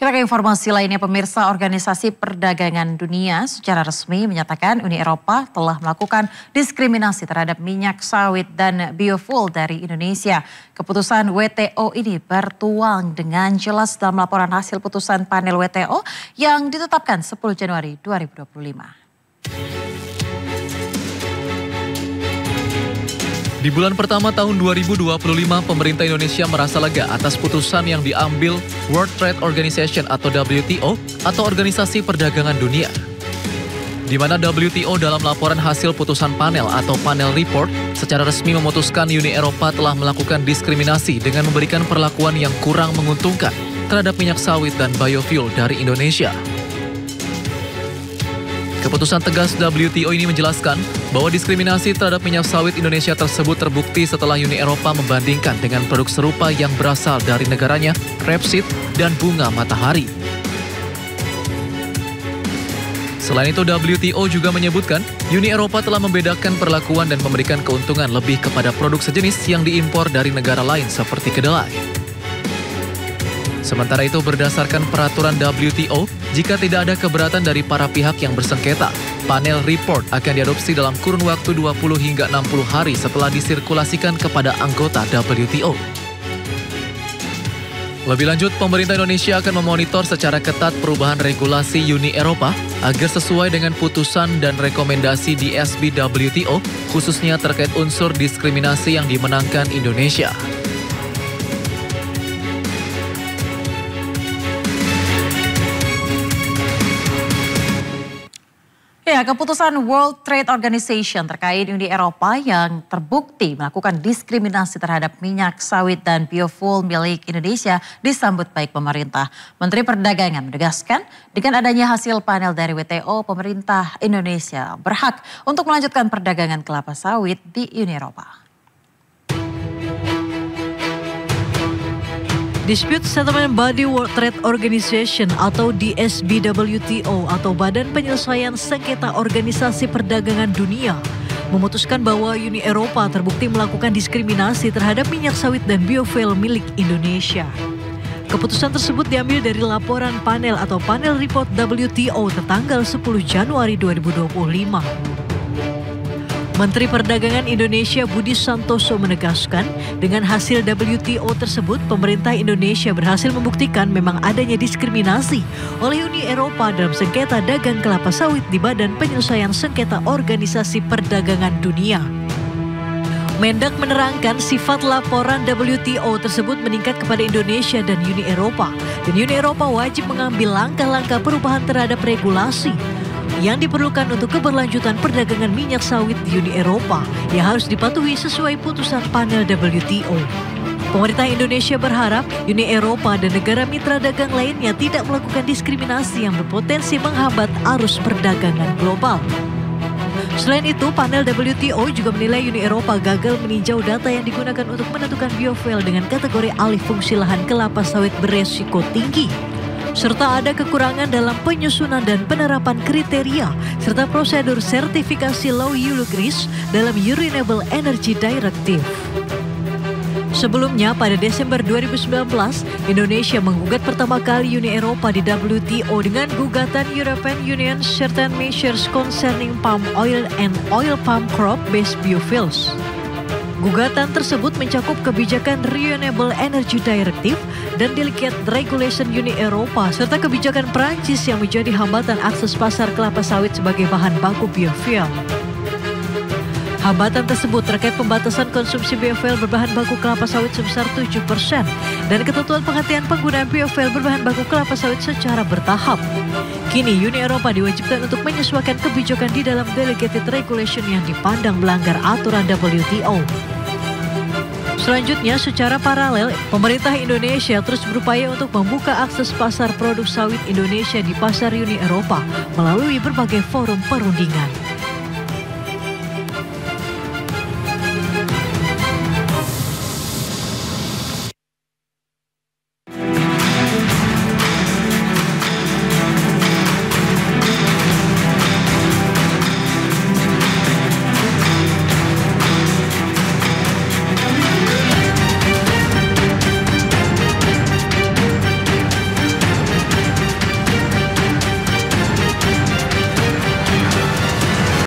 Kita ke informasi lainnya, pemirsa. Organisasi Perdagangan Dunia secara resmi menyatakan Uni Eropa telah melakukan diskriminasi terhadap minyak sawit dan biofuel dari Indonesia. Keputusan WTO ini bertuang dengan jelas dalam laporan hasil putusan panel WTO yang ditetapkan 10 Januari 2025. Di bulan pertama tahun 2025, pemerintah Indonesia merasa lega atas putusan yang diambil World Trade Organization atau WTO atau Organisasi Perdagangan Dunia. Di mana WTO dalam laporan hasil putusan panel atau panel report secara resmi memutuskan Uni Eropa telah melakukan diskriminasi dengan memberikan perlakuan yang kurang menguntungkan terhadap minyak sawit dan biofuel dari Indonesia. Keputusan tegas WTO ini menjelaskan bahwa diskriminasi terhadap minyak sawit Indonesia tersebut terbukti setelah Uni Eropa membandingkan dengan produk serupa yang berasal dari negaranya, rapeseed dan bunga matahari. Selain itu, WTO juga menyebutkan Uni Eropa telah membedakan perlakuan dan memberikan keuntungan lebih kepada produk sejenis yang diimpor dari negara lain seperti kedelai. Sementara itu, berdasarkan peraturan WTO, jika tidak ada keberatan dari para pihak yang bersengketa, panel report akan diadopsi dalam kurun waktu 20 hingga 60 hari setelah disirkulasikan kepada anggota WTO. Lebih lanjut, pemerintah Indonesia akan memonitor secara ketat perubahan regulasi Uni Eropa agar sesuai dengan putusan dan rekomendasi di SBWTO, khususnya terkait unsur diskriminasi yang dimenangkan Indonesia. Ya, keputusan World Trade Organization terkait Uni Eropa yang terbukti melakukan diskriminasi terhadap minyak sawit dan biofuel milik Indonesia disambut baik pemerintah. Menteri Perdagangan menegaskan dengan adanya hasil panel dari WTO, pemerintah Indonesia berhak untuk melanjutkan perdagangan kelapa sawit di Uni Eropa. Dispute Settlement Body World Trade Organization atau DSBWTO atau Badan Penyelesaian Sengketa Organisasi Perdagangan Dunia memutuskan bahwa Uni Eropa terbukti melakukan diskriminasi terhadap minyak sawit dan biofuel milik Indonesia. Keputusan tersebut diambil dari laporan panel atau panel report WTO tertanggal 10 Januari 2025. Menteri Perdagangan Indonesia Budi Santoso menegaskan, dengan hasil WTO tersebut, pemerintah Indonesia berhasil membuktikan memang adanya diskriminasi oleh Uni Eropa dalam sengketa dagang kelapa sawit di Badan Penyelesaian Sengketa Organisasi Perdagangan Dunia. Mendak menerangkan sifat laporan WTO tersebut meningkat kepada Indonesia dan Uni Eropa, dan Uni Eropa wajib mengambil langkah-langkah perubahan terhadap regulasi yang diperlukan untuk keberlanjutan perdagangan minyak sawit di Uni Eropa yang harus dipatuhi sesuai putusan panel WTO. Pemerintah Indonesia berharap Uni Eropa dan negara mitra dagang lainnya tidak melakukan diskriminasi yang berpotensi menghambat arus perdagangan global. Selain itu, panel WTO juga menilai Uni Eropa gagal meninjau data yang digunakan untuk menentukan biofuel dengan kategori alih fungsi lahan kelapa sawit beresiko tinggi, serta ada kekurangan dalam penyusunan dan penerapan kriteria serta prosedur sertifikasi low yield risk dalam Renewable Energy Directive. Sebelumnya, pada Desember 2019, Indonesia menggugat pertama kali Uni Eropa di WTO dengan gugatan European Union Certain Measures Concerning Palm Oil and Oil Palm Crop-Based Biofuels. Gugatan tersebut mencakup kebijakan Renewable Energy Directive dan Delicate Regulation Uni Eropa serta kebijakan Prancis yang menjadi hambatan akses pasar kelapa sawit sebagai bahan baku biofuel. Hambatan tersebut terkait pembatasan konsumsi biofuel berbahan baku kelapa sawit sebesar 7% dan ketentuan penghentian penggunaan biofuel berbahan baku kelapa sawit secara bertahap. Kini Uni Eropa diwajibkan untuk menyesuaikan kebijakan di dalam Delegated Regulation yang dipandang melanggar aturan WTO. Selanjutnya, secara paralel, pemerintah Indonesia terus berupaya untuk membuka akses pasar produk sawit Indonesia di pasar Uni Eropa melalui berbagai forum perundingan.